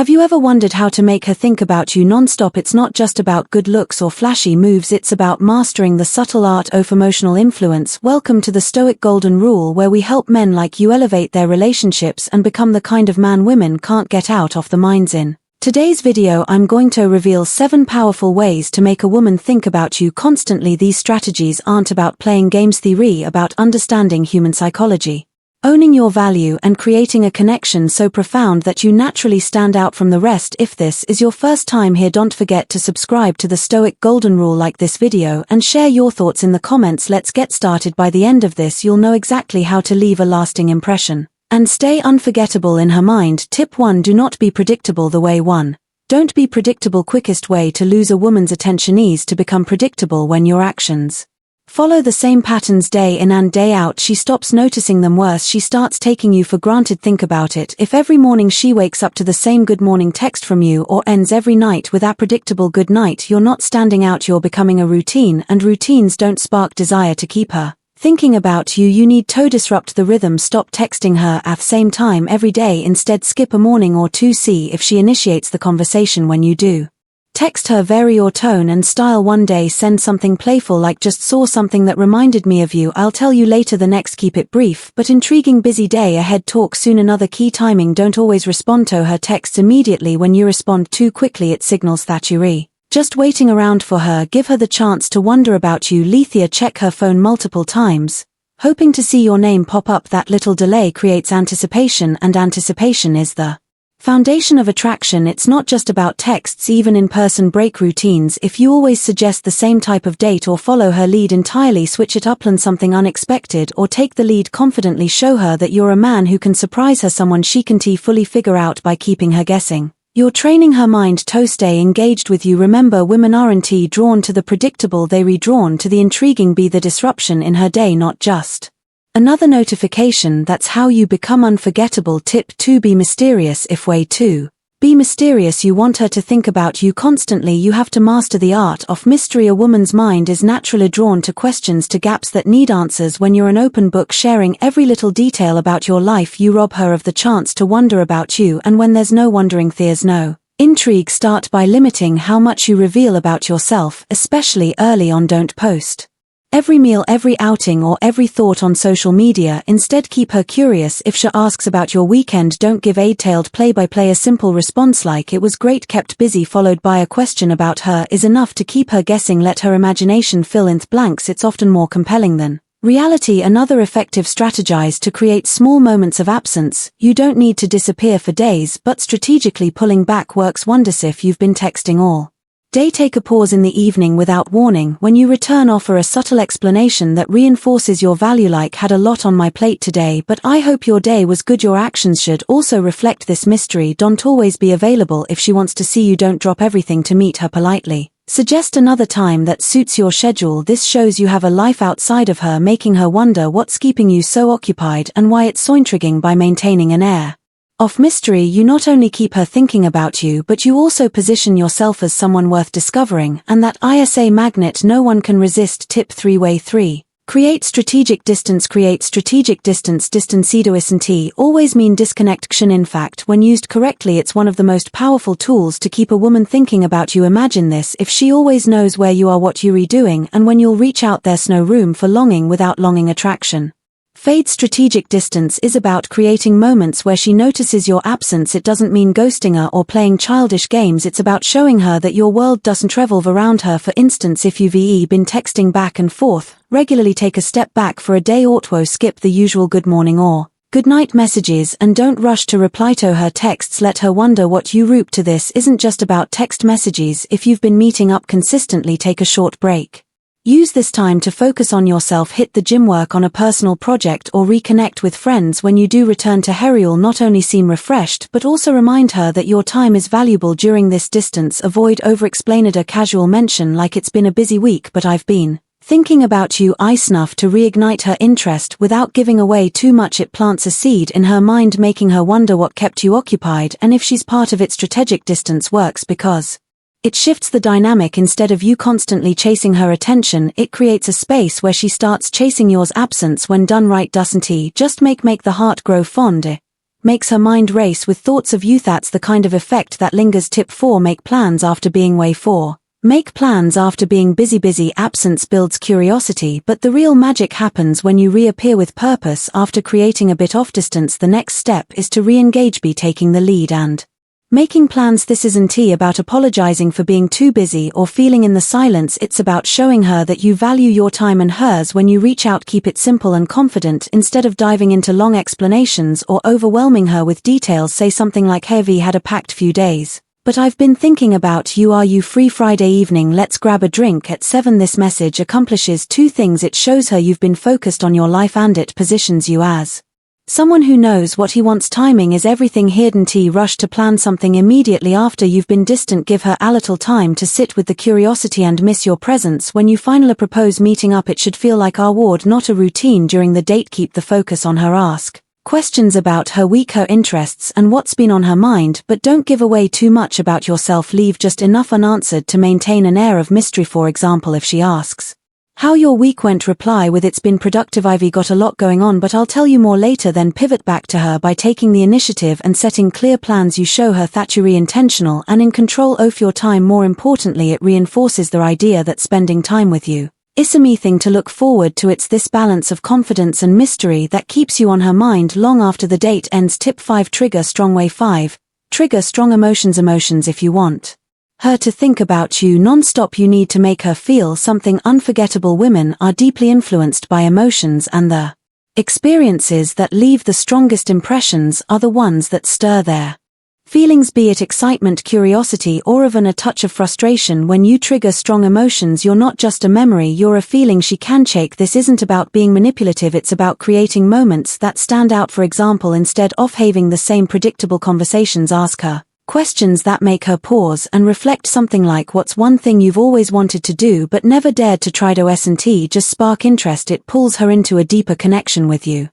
Have you ever wondered how to make her think about you non-stop? It's not just about good looks or flashy moves, it's about mastering the subtle art of emotional influence. Welcome to the Stoic Golden Rule, where we help men like you elevate their relationships and become the kind of man women can't get out of the minds in. Today's video I'm going to reveal 7 powerful ways to make a woman think about you constantly. These strategies aren't about playing games, they're about understanding human psychology, owning your value and creating a connection so profound that you naturally stand out from the rest. If this is your first time here, don't forget to subscribe to the Stoic Golden Rule, like this video and share your thoughts in the comments. Let's get started. By the end of this you'll know exactly how to leave a lasting impression and stay unforgettable in her mind. Tip 1. Do not be predictable. The way 1. Don't be predictable. Quickest way to lose a woman's attention is to become predictable. When your actions follow the same patterns day in and day out, she stops noticing them. Worse, she starts taking you for granted. Think about it. If every morning she wakes up to the same good morning text from you or ends every night with a predictable good night, you're not standing out, you're becoming a routine, and routines don't spark desire to keep her thinking about you. You need to disrupt the rhythm. Stop texting her at the same time every day. Instead, skip a morning or two. See if she initiates the conversation. When you do text her, vary your tone and style. One day send something playful like, just saw something that reminded me of you, I'll tell you later. The next, keep it brief but intriguing. Busy day ahead, talk soon. Another key, timing. Don't always respond to her texts immediately. When you respond too quickly, it signals that you're just waiting around for her. Give her the chance to wonder about you. Lethea, check her phone multiple times, hoping to see your name pop up. That little delay creates anticipation, and anticipation is the foundation of attraction. It's not just about texts, even in person. Break routines. If you always suggest the same type of date or follow her lead entirely, switch it up. Plan something unexpected or take the lead confidently. Show her that you're a man who can surprise her, someone she can fully figure out. By keeping her guessing, you're training her mind to stay engaged with you. Remember, women aren't drawn to the predictable, they're drawn to the intriguing. Be the disruption in her day, not just another notification. That's how you become unforgettable. Tip 2. Be mysterious. If way 2. Be mysterious. You want her to think about you constantly. You have to master the art of mystery. A woman's mind is naturally drawn to questions, to gaps that need answers. When you're an open book, sharing every little detail about your life, you rob her of the chance to wonder about you. And when there's no wondering, there's no intrigue. Start by limiting how much you reveal about yourself, especially early on. Don't post every meal, every outing, or every thought on social media. Instead, keep her curious. If she asks about your weekend, don't give a detailed play-by-play. A simple response like, "It was great," kept busy, followed by a question about her, is enough to keep her guessing. Let her imagination fill in the blanks. It's often more compelling than reality. Another effective strategy to create small moments of absence. You don't need to disappear for days, but strategically pulling back works wonders. If you've been texting all day, take a pause in the evening without warning. When you return, offer a subtle explanation that reinforces your value, like, "Had a lot on my plate today, but I hope your day was good." Your actions should also reflect this mystery. Don't always be available. If she wants to see you, don't drop everything to meet her politely. Suggest another time that suits your schedule. This shows you have a life outside of her, making her wonder what's keeping you so occupied and why it's so intriguing. By maintaining an air of mystery, you not only keep her thinking about you, but you also position yourself as someone worth discovering, and that is a magnet no one can resist. Tip 3. Way 3. Create strategic distance. Create strategic distance. Distance doesn't always mean disconnection. In fact, when used correctly, it's one of the most powerful tools to keep a woman thinking about you. Imagine this: if she always knows where you are, what you're doing, and when you'll reach out, there's no room for longing. Without longing, attraction fade. Strategic distance is about creating moments where she notices your absence. It doesn't mean ghosting her or playing childish games. It's about showing her that your world doesn't revolve around her. For instance, if you've been texting back and forth regularly, take a step back for a day. Skip the usual good morning or good night messages and don't rush to reply to her texts. Let her wonder what you root to. This isn't just about text messages. If you've been meeting up consistently, take a short break. Use this time to focus on yourself, hit the gym, work on a personal project, or reconnect with friends. When you do return to her, you'll not only seem refreshed but also remind her that your time is valuable. During this distance, avoid over-explaining. A casual mention like, "It's been a busy week but I've been thinking about you," enough to reignite her interest without giving away too much. It plants a seed in her mind, making her wonder what kept you occupied, and if she's part of it. Strategic distance works because it shifts the dynamic. Instead of you constantly chasing her attention, it creates a space where she starts chasing yours. Absence, when done right, doesn't just make the heart grow fond. Makes her mind race with thoughts of you. That's the kind of effect that lingers. Tip 4. Make plans after being away. 4. Make plans after being busy. Absence builds curiosity, but the real magic happens when you reappear with purpose after creating a bit of distance. The next step is to re-engage. Be taking the lead and making plans. This isn't about apologizing for being too busy or feeling in the silence. It's about showing her that you value your time and hers when you reach out. Keep it simple and confident instead of diving into long explanations or overwhelming her with details. Say something like, "Hey, we had a packed few days, but I've been thinking about you. Are you free Friday evening? Let's grab a drink at 7. This message accomplishes two things. It shows her you've been focused on your life and it positions you as someone who knows what he wants. Timing is everything here. Don't rush to plan something immediately after you've been distant. Give her a little time to sit with the curiosity and miss your presence. When you finally propose meeting up, it should feel like a reward, not a routine during the date. Keep the focus on her. Ask questions about her week, her interests, and what's been on her mind, but don't give away too much about yourself. Leave just enough unanswered to maintain an air of mystery. For example, if she asks how your week went, reply with, "It's been productive. I've got a lot going on, but I'll tell you more later." Then pivot back to her by taking the initiative and setting clear plans. You show her that you're intentional and in control of your time. More importantly, it reinforces the idea that spending time with you is something to look forward to. It's this balance of confidence and mystery that keeps you on her mind long after the date ends. Tip 5. Trigger strong way. 5. Trigger strong emotions. If you want her to think about you non-stop, you need to make her feel something unforgettable. Women are deeply influenced by emotions, and the experiences that leave the strongest impressions are the ones that stir their feelings, be it excitement, curiosity, or even a touch of frustration. When you trigger strong emotions, you're not just a memory, you're a feeling she can shake. This isn't about being manipulative, it's about creating moments that stand out. For example, instead of having the same predictable conversations, ask her questions that make her pause and reflect. Something like, "What's one thing you've always wanted to do but never dared to try?" Just spark interest. It pulls her into a deeper connection with you.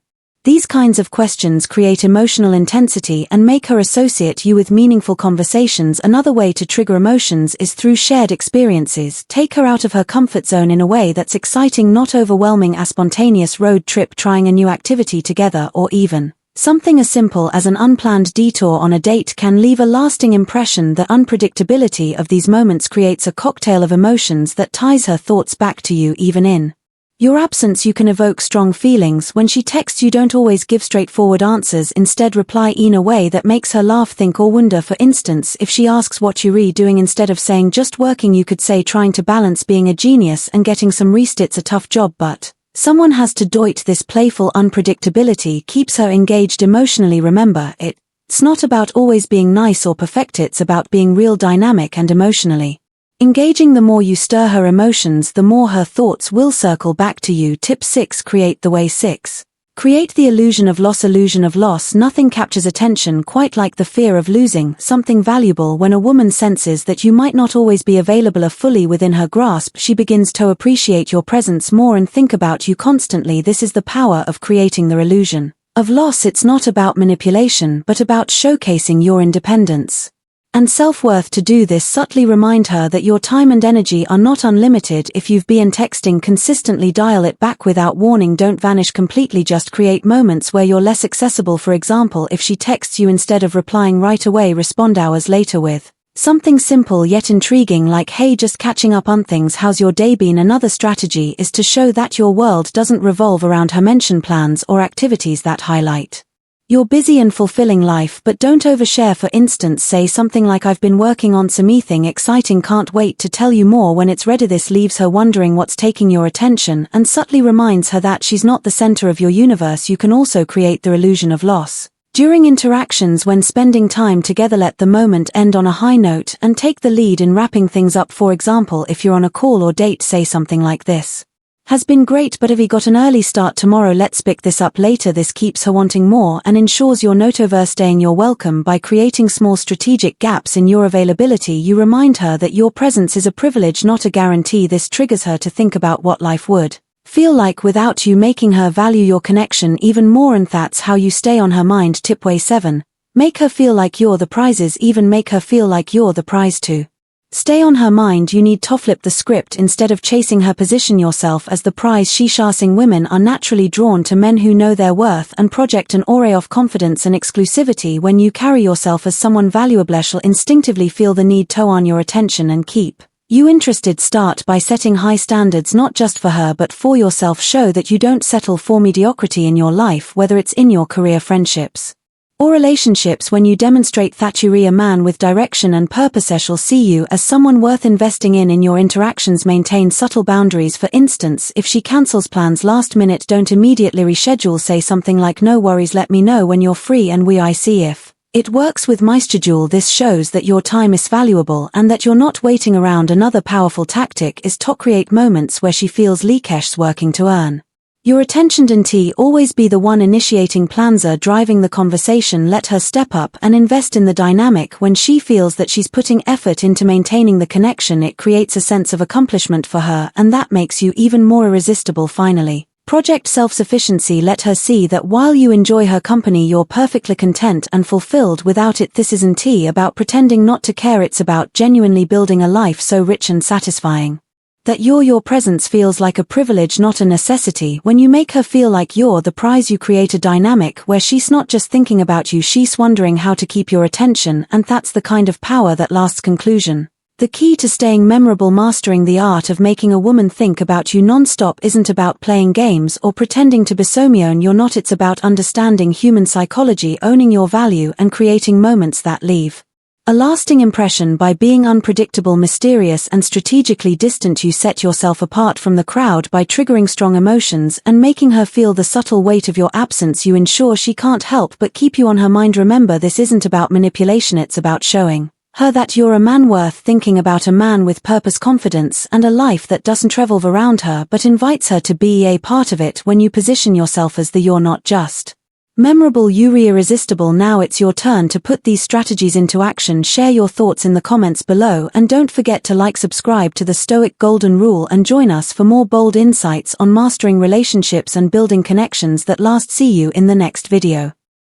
These kinds of questions create emotional intensity and make her associate you with meaningful conversations. Another way to trigger emotions is through shared experiences. Take her out of her comfort zone in a way that's exciting, not overwhelming. A spontaneous road trip, trying a new activity together, or even something as simple as an unplanned detour on a date can leave a lasting impression. The unpredictability of these moments creates a cocktail of emotions that ties her thoughts back to you. Even in your absence, you can evoke strong feelings. When she texts you, don't always give straightforward answers. Instead, reply in a way that makes her laugh, think, or wonder. For instance, if she asks what you're doing, instead of saying "just working," you could say, "Trying to balance being a genius and getting some rest. It's a tough job, but someone has to do it." This playful unpredictability keeps her engaged emotionally. Remember, it's not about always being nice or perfect, it's about being real, dynamic, and emotionally engaging. The more you stir her emotions, the more her thoughts will circle back to you. Tip 6. Create the way. 6. Create the illusion of loss. Illusion of loss. Nothing captures attention quite like the fear of losing something valuable. When a woman senses that you might not always be available or fully within her grasp, she begins to appreciate your presence more and think about you constantly. This is the power of creating the illusion of loss. It's not about manipulation, but about showcasing your independence and self-worth. To do this, subtly remind her that your time and energy are not unlimited. If you've been texting consistently, dial it back without warning. Don't vanish completely, just create moments where you're less accessible. For example, if she texts you, instead of replying right away, respond hours later with something simple yet intriguing like, "Hey, just catching up on things, how's your day been?" Another strategy is to show that your world doesn't revolve around her. Mention plans or activities that highlight your busy and fulfilling life, but don't overshare. For instance, say something like, "I've been working on something exciting, can't wait to tell you more when it's ready." This leaves her wondering what's taking your attention and subtly reminds her that she's not the center of your universe. You can also create the illusion of loss during interactions. When spending time together, let the moment end on a high note and take the lead in wrapping things up. For example, if you're on a call or date, say something like this: "Has been great, but have you got an early start tomorrow? Let's pick this up later." This keeps her wanting more and ensures you're not overstaying your welcome. By creating small strategic gaps in your availability, you remind her that your presence is a privilege, not a guarantee. This triggers her to think about what life would feel like without you, making her value your connection even more, and that's how you stay on her mind. Tip way 7. Make her feel like you're the prizes. Even make her feel like you're the prize too. Stay on her mind. You need to flip the script. Instead of chasing her, position yourself as the prize. Chasing women are naturally drawn to men who know their worth and project an aura of confidence and exclusivity. When you carry yourself as someone valuable, she'll instinctively feel the need to earn your attention and keep you interested. Start by setting high standards, not just for her but for yourself. Show that you don't settle for mediocrity in your life, whether it's in your career, friendships, or relationships. When you demonstrate that you're a man with direction and purpose, she'll see you as someone worth investing in your interactions. Maintain subtle boundaries. For instance, if she cancels plans last minute, don't immediately reschedule. Say something like, "No worries, let me know when you're free and I see if it works with my schedule." This shows that your time is valuable and that you're not waiting around. Another powerful tactic is to create moments where she feels Lekesh working to earn your attention. Don't always be the one initiating plans or driving the conversation. Let her step up and invest in the dynamic. When she feels that she's putting effort into maintaining the connection, it creates a sense of accomplishment for her, and that makes you even more irresistible. Finally, project self-sufficiency. Let her see that while you enjoy her company, you're perfectly content and fulfilled without it. This isn't about pretending not to care. It's about genuinely building a life so rich and satisfying that your presence feels like a privilege, not a necessity. When you make her feel like you're the prize, you create a dynamic where she's not just thinking about you, she's wondering how to keep your attention, and that's the kind of power that lasts. Conclusion: the key to staying memorable. Mastering the art of making a woman think about you non-stop isn't about playing games or pretending to be someone you're not. It's about understanding human psychology, owning your value, and creating moments that leave a lasting impression. By being unpredictable, mysterious, and strategically distant, you set yourself apart from the crowd. By triggering strong emotions and making her feel the subtle weight of your absence, you ensure she can't help but keep you on her mind. Remember, this isn't about manipulation, it's about showing her that you're a man worth thinking about, a man with purpose, confidence, and a life that doesn't revolve around her but invites her to be a part of it. When you position yourself as the you're not just memorable, you're irresistible. Now it's your turn to put these strategies into action. Share your thoughts in the comments below, and don't forget to subscribe to the Stoic Golden Rule and join us for more bold insights on mastering relationships and building connections that last. See you in the next video.